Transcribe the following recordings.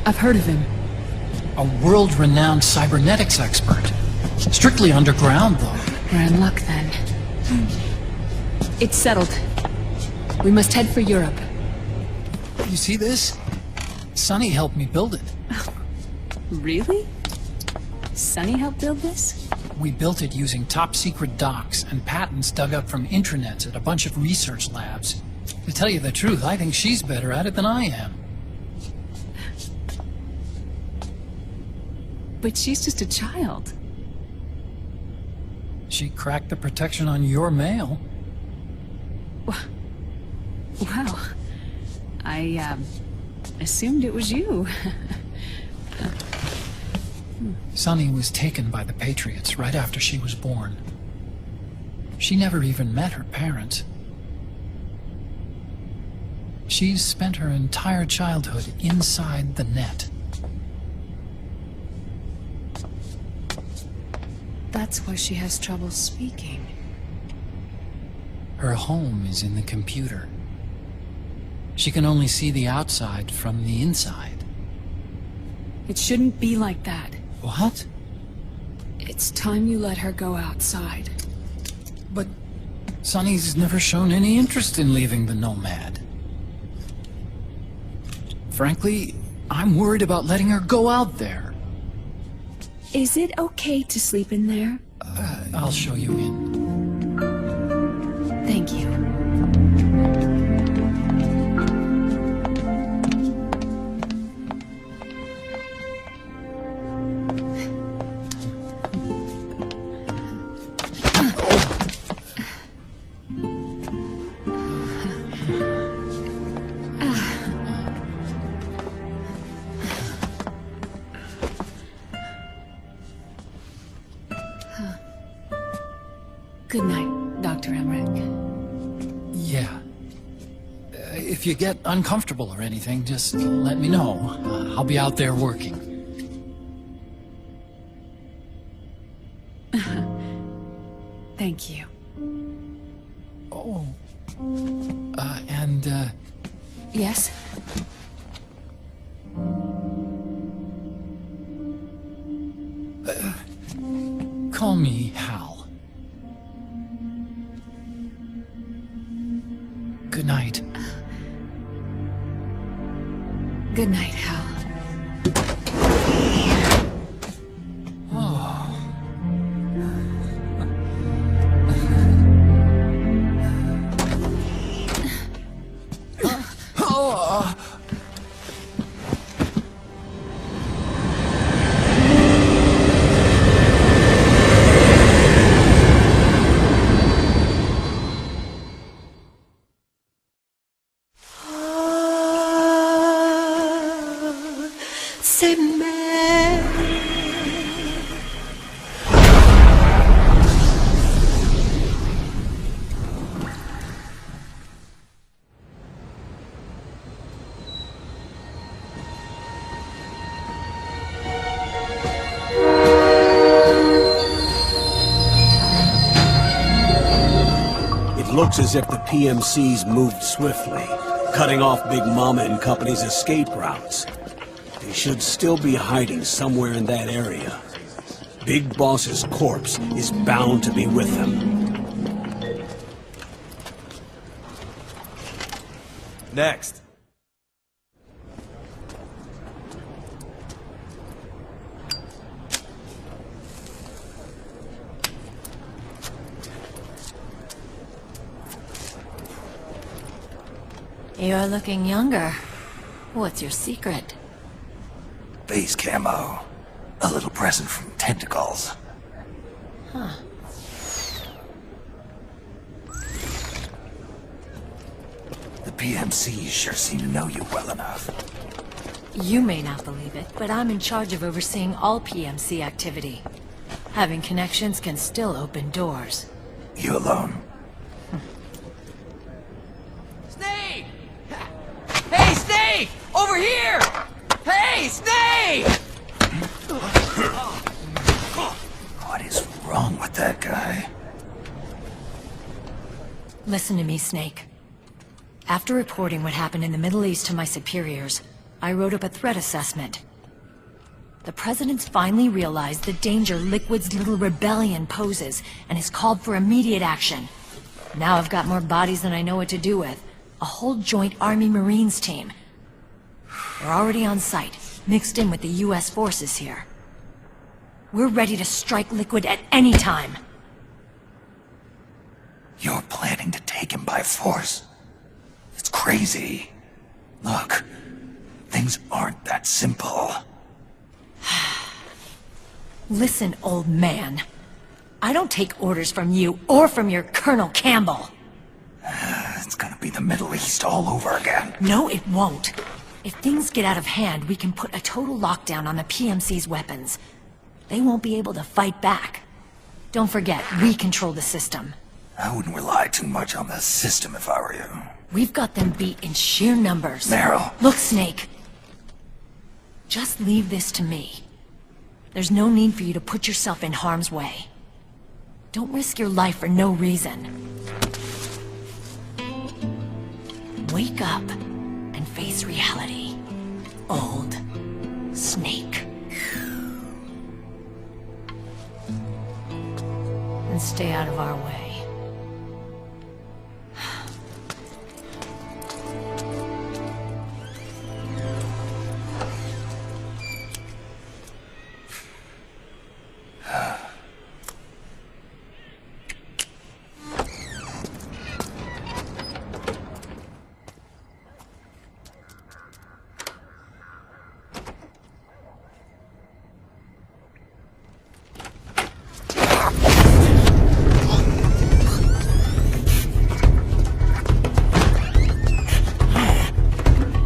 I've heard of him. A world-renowned cybernetics expert. Strictly underground, though. We're in luck, then. It's settled. We must head for Europe. You see this? Sonny helped me build it. Really? Sonny helped build this? We built it using top-secret docs and patents dug up from intranets at a bunch of research labs. To tell you the truth, I think she's better at it than I am. But she's just a child. She cracked the protection on your mail. Wow. I, assumed it was you. Sonny was taken by the Patriots right after she was born. She never even met her parents. She's spent her entire childhood inside the net. That's why she has trouble speaking. Her home is in the computer. She can only see the outside from the inside. It shouldn't be like that. What? It's time you let her go outside. But Sonny's never shown any interest in leaving the Nomad. Frankly, I'm worried about letting her go out there. Is it okay to sleep in there? I'll show you in. Thank you. Good night, Dr. Emmerich. Yeah. If you get uncomfortable or anything, just let me know. I'll be out there working. Thank you. Oh. Yes? Call me Hal. Good night. Good night, Hal. Looks as if the PMCs moved swiftly, cutting off Big Mama and company's escape routes. They should still be hiding somewhere in that area. Big Boss's corpse is bound to be with them. Next. You're looking younger. What's your secret? Base camo. A little present from Tentacles. Huh. The PMCs sure seem to know you well enough. You may not believe it, but I'm in charge of overseeing all PMC activity. Having connections can still open doors. You alone? Snake! Hey, Snake! Over here! Hey, Snake! What is wrong with that guy? Listen to me, Snake. After reporting what happened in the Middle East to my superiors, I wrote up a threat assessment. The President's finally realized the danger Liquid's little rebellion poses and has called for immediate action. Now I've got more bodies than I know what to do with. A whole joint Army Marines team. They're already on site, mixed in with the US forces here. We're ready to strike Liquid at any time. You're planning to take him by force? It's crazy. Look, things aren't that simple. Listen, old man. I don't take orders from you or from your Colonel Campbell. It's gonna be the Middle East all over again. No, it won't. If things get out of hand, we can put a total lockdown on the PMC's weapons. They won't be able to fight back. Don't forget, we control the system. I wouldn't rely too much on the system if I were you. We've got them beat in sheer numbers. Meryl. Look, Snake. Just leave this to me. There's no need for you to put yourself in harm's way. Don't risk your life for no reason. Wake up and face reality. Old Snake. And stay out of our way.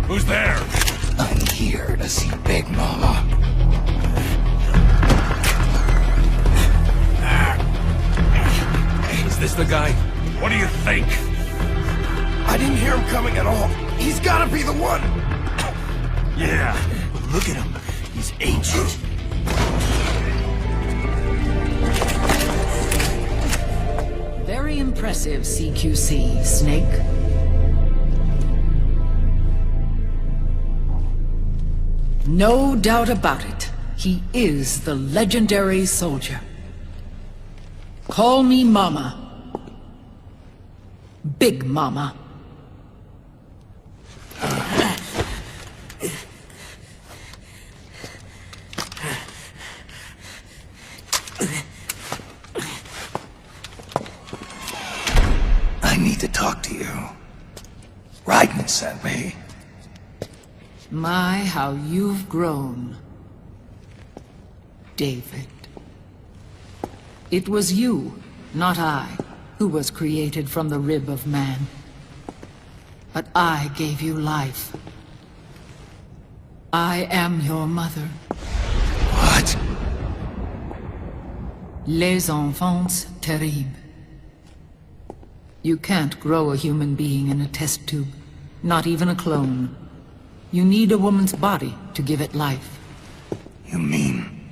Who's there? I'm here to see Big Mama. Is this the guy? What do you think? I didn't hear him coming at all. He's gotta be the one! Yeah, but look at him. He's ancient. Very impressive, CQC, Snake. No doubt about it. He is the legendary soldier. Call me Mama. Big Mama. I need to talk to you. Raiden sent me. My, how you've grown, David. It was you, not I, who was created from the rib of man. But I gave you life. I am your mother. What? Les enfants terribles. You can't grow a human being in a test tube, not even a clone. You need a woman's body to give it life. You mean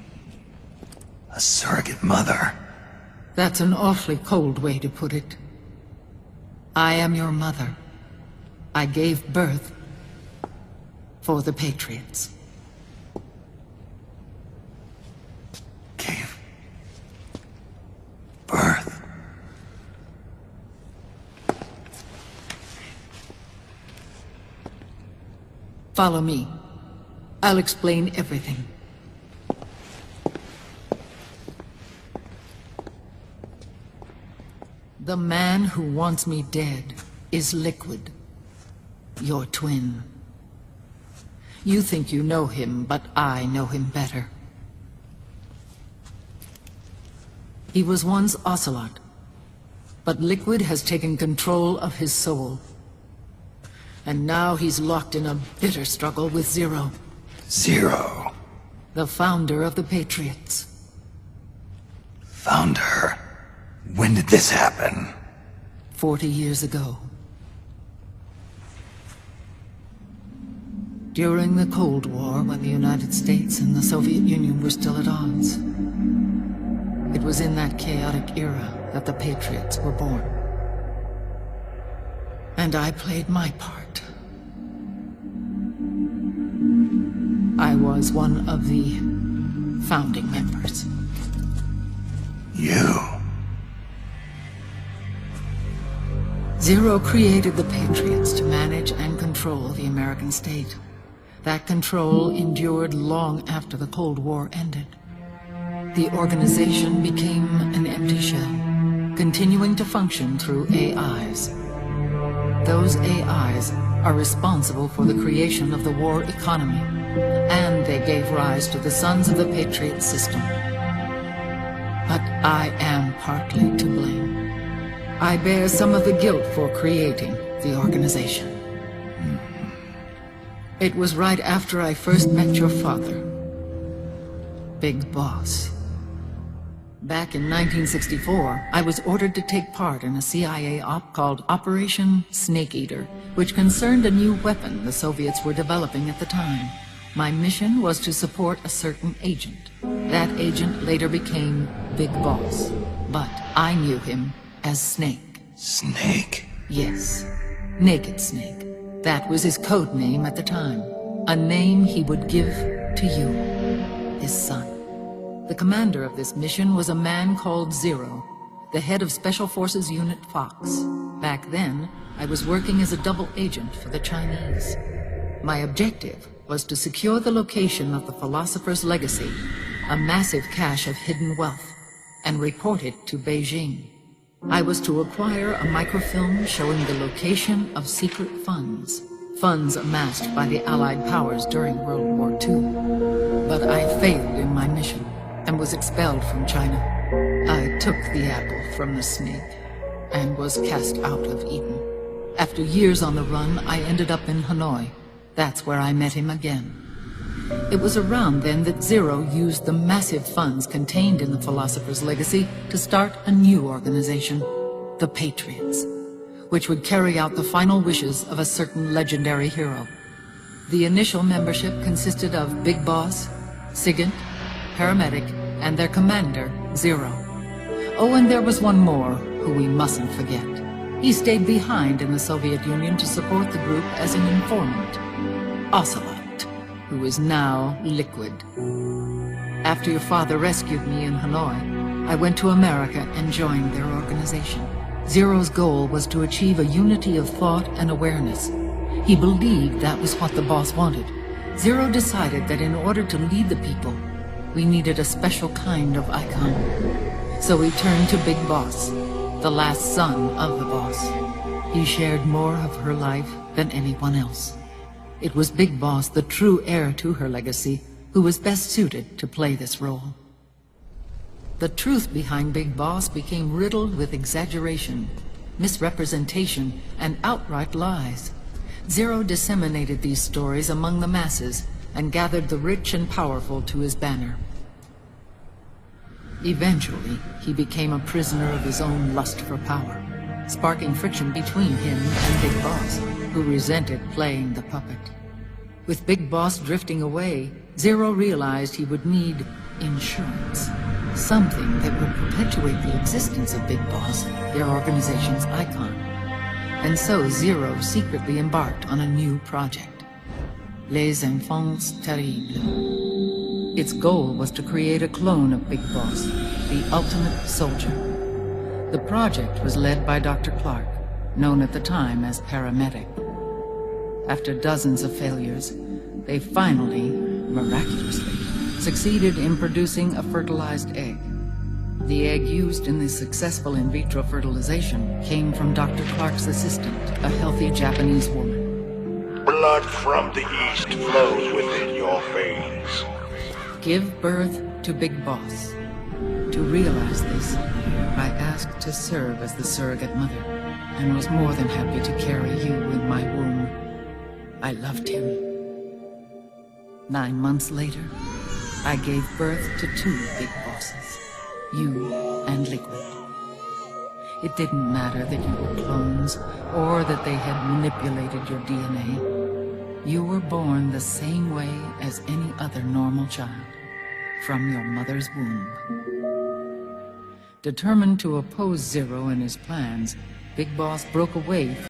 a surrogate mother? That's an awfully cold way to put it. I am your mother. I gave birth for the Patriots. Gave birth? Follow me. I'll explain everything. The man who wants me dead is Liquid, your twin. You think you know him, but I know him better. He was once Ocelot, but Liquid has taken control of his soul. And now he's locked in a bitter struggle with Zero. Zero? The founder of the Patriots. Founder? When did this happen? 40 years ago. During the Cold War, when the United States and the Soviet Union were still at odds. It was in that chaotic era that the Patriots were born. And I played my part. I was one of the founding members. You? Zero created the Patriots to manage and control the American state. That control endured long after the Cold War ended. The organization became an empty shell, continuing to function through AIs. Those AIs are responsible for the creation of the war economy, and they gave rise to the Sons of the Patriots system. But I am partly to blame. I bear some of the guilt for creating the organization. It was right after I first met your father, Big Boss. Back in 1964, I was ordered to take part in a CIA op called Operation Snake Eater, which concerned a new weapon the Soviets were developing at the time. My mission was to support a certain agent. That agent later became Big Boss, but I knew him as Snake. Snake? Yes, Naked Snake. That was his code name at the time, a name he would give to you, his son. The commander of this mission was a man called Zero, the head of Special Forces Unit Fox. Back then, I was working as a double agent for the Chinese. My objective was to secure the location of the Philosopher's Legacy, a massive cache of hidden wealth, and report it to Beijing. I was to acquire a microfilm showing the location of secret funds, funds amassed by the Allied powers during World War II. But I failed in my mission and was expelled from China. I took the apple from the snake and was cast out of Eden. After years on the run, I ended up in Hanoi. That's where I met him again. It was around then that Zero used the massive funds contained in the Philosopher's Legacy to start a new organization, the Patriots, which would carry out the final wishes of a certain legendary hero. The initial membership consisted of Big Boss, Sigint, Paramedic, and their commander, Zero. Oh, and there was one more who we mustn't forget. He stayed behind in the Soviet Union to support the group as an informant, Ocelot, who is now Liquid. After your father rescued me in Hanoi, I went to America and joined their organization. Zero's goal was to achieve a unity of thought and awareness. He believed that was what the boss wanted. Zero decided that in order to lead the people, we needed a special kind of icon. So we turned to Big Boss, the last son of the boss. He shared more of her life than anyone else. It was Big Boss, the true heir to her legacy, who was best suited to play this role. The truth behind Big Boss became riddled with exaggeration, misrepresentation, and outright lies. Zero disseminated these stories among the masses and gathered the rich and powerful to his banner. Eventually, he became a prisoner of his own lust for power, sparking friction between him and Big Boss, who resented playing the puppet. With Big Boss drifting away, Zero realized he would need insurance, something that would perpetuate the existence of Big Boss, their organization's icon. And so Zero secretly embarked on a new project, Les Enfants Terribles. Its goal was to create a clone of Big Boss, the ultimate soldier. The project was led by Dr. Clark, known at the time as Paramedic. After dozens of failures, they finally, miraculously, succeeded in producing a fertilized egg. The egg used in the successful in vitro fertilization came from Dr. Clark's assistant, a healthy Japanese woman. Blood from the east flows within your veins. Give birth to Big Boss. To realize this, I asked to serve as the surrogate mother, and was more than happy to carry you in my womb. I loved him. 9 months later, I gave birth to 2 Big Bosses, you and Liquid. It didn't matter that you were clones, or that they had manipulated your DNA. You were born the same way as any other normal child, from your mother's womb. Determined to oppose Zero and his plans, Big Boss broke away